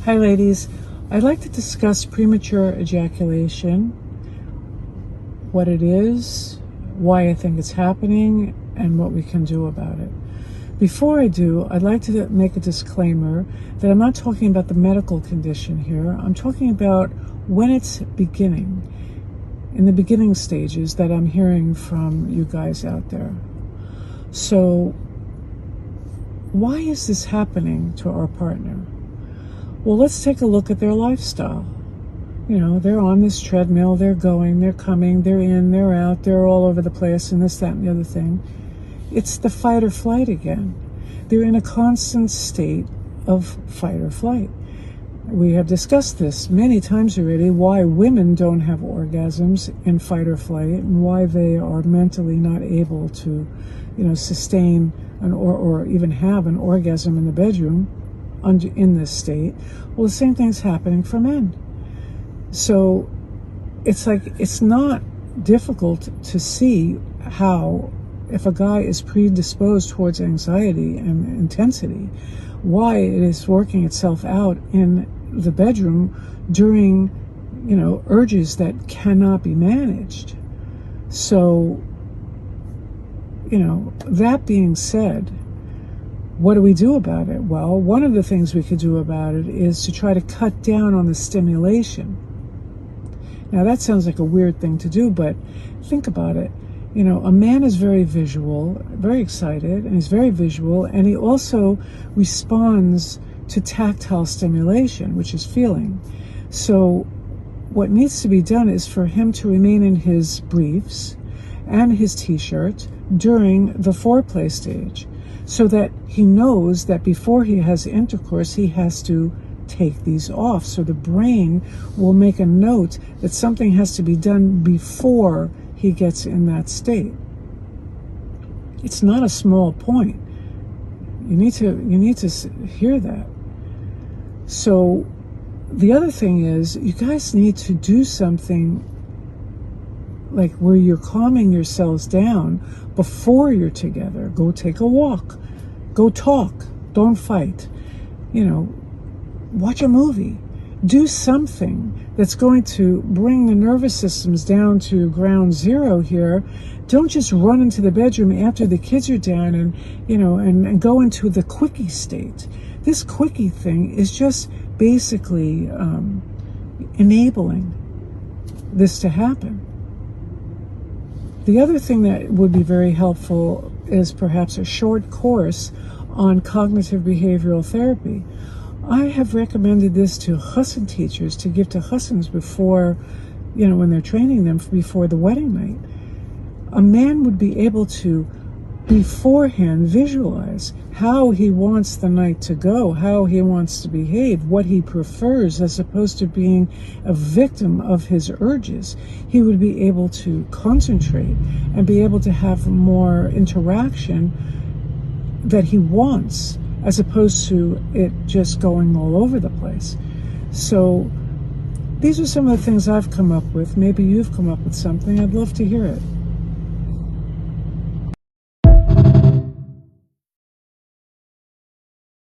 Hi ladies, I'd like to discuss premature ejaculation, what it is, why I think it's happening, and what we can do about it. Before I do, I'd like to make a disclaimer that I'm not talking about the medical condition here. I'm talking about when it's beginning, in the beginning stages that I'm hearing from you guys out there. So, why is this happening to our partner? Well, let's take a look at their lifestyle. You know, they're on this treadmill, they're going, they're coming, they're in, they're out, they're all over the place, and this, that, and the other thing. It's the fight or flight again. They're in a constant state of fight or flight. We have discussed this many times already, why women don't have orgasms in fight or flight, and why they are mentally not able to, sustain or even have an orgasm in the bedroom in this state. Well, the same thing's happening for men. So it's like, it's not difficult to see how, if a guy is predisposed towards anxiety and intensity, why it is working itself out in the bedroom during, urges that cannot be managed. So, that being said, what do we do about it? Well, one of the things we could do about it is to try to cut down on the stimulation. Now, that sounds like a weird thing to do, but think about it. A man is very visual, very excited, and he's very visual, and he also responds to tactile stimulation, which is feeling. So what needs to be done is for him to remain in his briefs and his t-shirt during the foreplay stage, so that he knows that before he has intercourse, he has to take these off. So the brain will make a note that something has to be done before he gets in that state. It's not a small point. You need to hear that. So the other thing is, you guys need to do something like where you're calming yourselves down before you're together. Go take a walk. Go talk. Don't fight. Watch a movie. Do something that's going to bring the nervous systems down to ground zero here. Don't just run into the bedroom after the kids are down and go into the quickie state. This quickie thing is just basically enabling this to happen. The other thing that would be very helpful is perhaps a short course on cognitive behavioral therapy. I have recommended this to chassan teachers to give to chassans before, when they're training them before the wedding night. A man would be able to beforehand visualize how he wants the night to go, how he wants to behave, what he prefers, as opposed to being a victim of his urges. He would be able to concentrate and be able to have more interaction that he wants, as opposed to it just going all over the place. So these are some of the things I've come up with. Maybe you've come up with something. I'd love to hear it.